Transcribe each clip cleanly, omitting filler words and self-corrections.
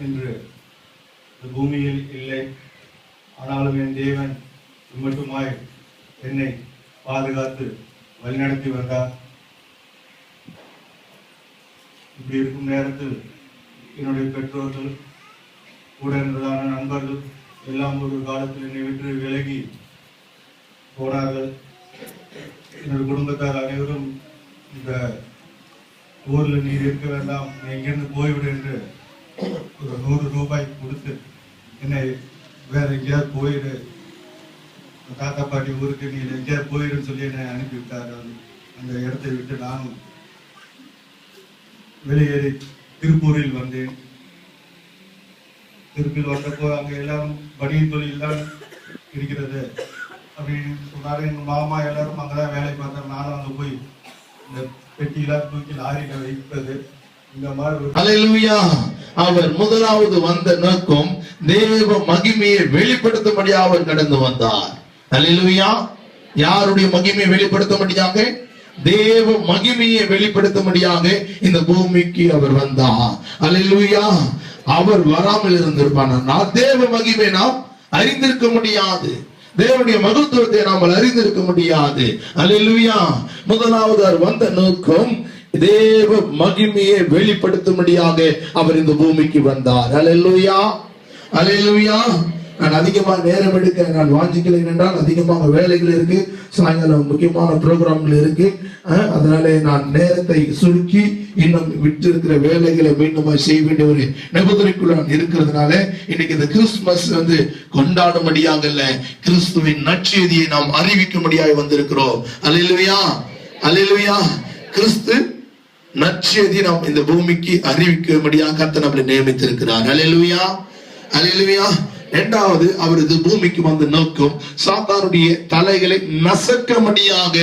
என்று இந்த பூமியில் இல்லை. ஆனாலும் என் தேவன் மட்டுமாய் என்னை பாதுகாத்து வழிநடத்தி வந்தார். இப்படி இருக்கும் நேரத்தில் என்னுடைய பெற்றோர்கள், கூட இருந்ததான நண்பர்கள் எல்லாம் ஒரு காலத்தில் என்னை விட்டு விலகி போனார்கள். என்னுடைய குடும்பத்தார் அனைவரும் இந்த ஊரில் நீர் இருக்க வேண்டாம், நீ இங்கிருந்து போய்விடு என்று ஒரு 100 ரூபாய் கொடுத்து என்னை வேற எங்கேயாவது போயிடு, தாத்தா பாட்டி ஊருக்கு நீ எங்கேயாவது போயிடுன்னு சொல்லி என்னை அனுப்பிவிட்டார். அந்த இடத்தை விட்டு நானும் வெளியேறி திருப்பூரில் வந்தேன். திருப்பில் வந்தப்போ அங்கே எல்லாரும் பனியின் தொழில் தான் இருக்கிறது அப்படின்னு சொன்னாரு. எங்கள் மாமா எல்லாரும் அங்கதான் வேலை பார்த்தாரு. நானும் அங்கே போய் இந்த பெட்டியெல்லாம் தூக்கி லாரியில வைப்பது இந்த மாதிரி. அல்லேலூயா. அவர் முதலாவது வந்த நோக்கம் தேவ மகிமையை வெளிப்படுத்தும்படியாக அவர் கடந்து வந்தார். அல்லேலூயா. யாருடைய மகிமையை வெளிப்படுத்தும்படியாக? தேவ மகிமையை வெளிப்படுத்தும்படியாக இந்த பூமிக்கு அவர் வந்தார். அல்லேலூயா. அவர் வராமல் இருந்திருப்பார், தேவ மகிமை நாம் அறிந்திருக்க முடியாது, தேவனுடைய மகத்துவத்தை நாம் அறிந்திருக்க முடியாது. அல்லேலூயா. முதலாவது அவர் வந்த நோக்கம் தேவ மகிமையை வெளிப்படுத்தும்படியாக அவர் இந்த பூமிக்கு வந்தார். அல்லேலூயா. அல்லேலூயா. நான் அதிகமாக நேரம் எடுக்க நான் வாஞ்சிக்கலை என்றால் அதிகமாக வேலைகள் இருக்கு, சாயங்காலம் முக்கியமான ப்ரோக்ராம்கள் இருக்கு. அதனால நான் நேரத்தை சுருக்கி இன்னும் விட்டு இருக்கிற வேலைகளை மீண்டும் செய்ய வேண்டிய ஒரு நிபந்தனைக்குள்ள நான் இருக்கிறதுனால இன்னைக்கு இந்த கிறிஸ்துமஸ் கொண்டாடும்படியாக இல்ல, கிறிஸ்துவின் நற்செய்தியை நாம் அறிவிக்கும்படியாக வந்திருக்கிறோம். அல்லேலூயா. அல்லேலூயா. கிறிஸ்து நற்செய்தி நாம் இந்த பூமிக்கு அறிவிக்கும்படியாக கர்த்தர் நம்மளை நியமித்திருக்கிறார். அல்லேலூயா. அல்லேலூயா. இரண்டாவது, அவரது பூமிக்கு வந்த நோக்கம் சாத்தானுடைய தலைகளை நசுக்கும்படியாக.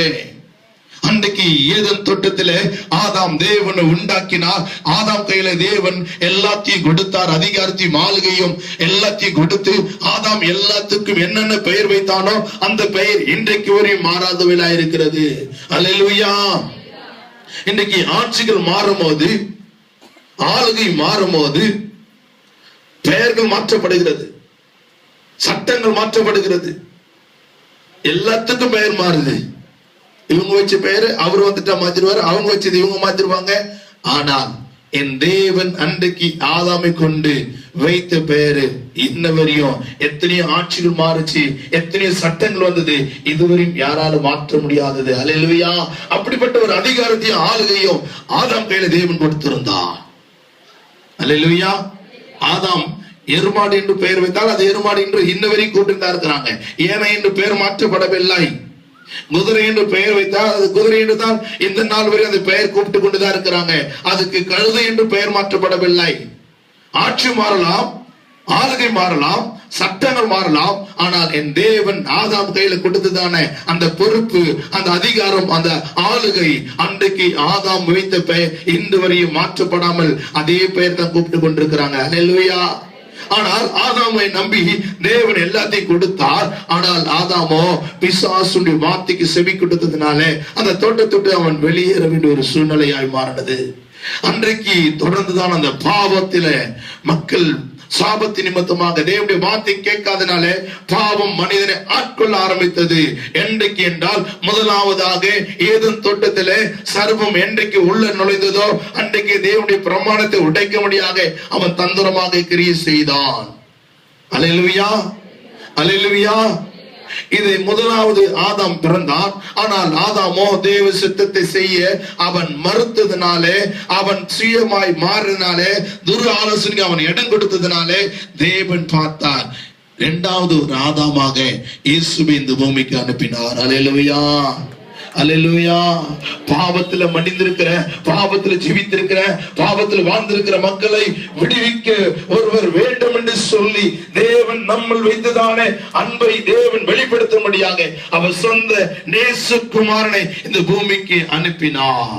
அன்றைக்கு ஏதேன் தோட்டத்திலே ஆதாம் தேவனை உண்டாக்கினார். ஆதாம் கையில தேவன் எல்லாத்தையும் கொடுத்தார், அதிகாரத்தையும் ஆளுகையும் எல்லாத்தையும் கொடுத்து ஆதாம் எல்லாத்துக்கும் என்னென்ன பெயர் வைத்தானோ அந்த பெயர் இன்றைக்கு வரையும் மாறாதவையா இருக்கிறது. அல்லேலூயா. இன்றைக்கு ஆட்சிகள் மாறும்போது, ஆளுகை மாறும்போது பெயர்கள் மாற்றப்படுகிறது, சட்டங்கள் மாற்றப்படுகிறது, எல்லாத்துக்கும் பெயர் மாறுது. இவங்க வச்ச பெயரு அவர் வந்துட்டா மாத்திருவாரு, அவங்க வச்சது இவங்க மாத்திருவாங்க. ஆனால் என் தேவன் அன்றைக்கு ஆதாமை கொண்டு வைத்த பெயரு இன்ன வரையும் எத்தனையோ ஆட்சிகள் மாறுச்சு, எத்தனையோ சட்டங்கள் வந்தது, இதுவரையும் யாராலும் மாற்ற முடியாதது. அல்லேலூயா. அப்படிப்பட்ட ஒரு அதிகாரத்தையும் ஆளுகையும் ஆதாம் கையில தேவன் கொடுத்திருந்தார். அல்லேலூயா. ஆதாம் எருமாடு என்று பெயர் வைத்தால் அது எருமாடு என்று இன்ன வரையும் கூப்பிட்டு இருக்கிறாங்க. ஏனை என்று பெயர் மாற்றப்படவில்லை. குதிரை என்று பெயர் வைத்தால் அது குதிரை என்று தான் இந்த நாள் வரை அந்த பெயர் கூப்பிட்டு கொண்டுதான் இருக்கிறாங்க. அதுக்கு கழுதை என்று பெயர் மாற்றப்படவில்லை. ஆட்சி மாறலாம், ஆளுகை மாறலாம், சட்டங்கள் மாறலாம், ஆனால் என் தேவன் ஆதாம் கையில கொடுத்ததான அந்த பொறுப்பு, அந்த அதிகாரம், அந்த ஆளுகை அன்றைக்கு ஆதாம் வைத்த பெயர் இன்று வரையும் மாற்றப்படாமல் அதே பெயர் தான் கூப்பிட்டு கொண்டிருக்கிறாங்க. அல்லேலூயா. ஆனால் ஆதாமை நம்பி தேவன் எல்லாத்தையும் கொடுத்தார். ஆனால் ஆதாமோ பிசாசுடைய வார்த்தைக்கு செவி கொடுத்ததுனால அந்த தோட்டத்தொட்டு அவன் வெளியேற வேண்டிய ஒரு சூழ்நிலையாய் மாறினது. அன்றைக்கு தொடர்ந்துதான் அந்த பாவத்தில மக்கள் சாபத்து நிமித்தமாக தேவனுடைய வார்த்தை கேட்காதனால பாவம் மனிதனை ஆட்கொள்ள ஆரம்பித்தது. என்றைக்கு என்றால் முதலாவதாக ஏதேன் தோட்டத்திலே சர்வம் என்றைக்கு உள்ள நுழைந்ததோ அன்றைக்கு தேவனுடைய பிரமாணத்தை உடைக்கும்படியாக அவன் தந்திரமாக கிரியை செய்தான். அல்லேலூயா. அல்லேலூயா. இதை முதலாவது ஆதாம் பிறந்தான். ஆனால் ஆதாமோ தேவ சித்தத்தை செய்ய அவன் மறுத்ததுனாலே, அவன் சுயமாய் மாறினாலே, துரு ஆலோசனைக்கு அவன் இடம் கொடுத்ததுனாலே தேவன் பார்த்தார், இரண்டாவது ஒரு ஆதாமாக இயேசுவை இந்த பூமிக்கு அனுப்பினார். அல்லேலூயா. அல்லேலூயா. பாவத்துல மடிந்திருக்கிற, பாவத்துல ஜீவித்திருக்கிற, பாவத்துல வாழ்ந்திருக்கிற மக்களை விடுவிக்க ஒருவர் வேண்டும் என்று சொல்லி தேவன் நம்மள் வைத்ததான அன்பை தேவன் வெளிப்படுத்தும்படியாக அவர் சொந்த நேசகுமாரனை இந்த பூமிக்கு அனுப்பினார்.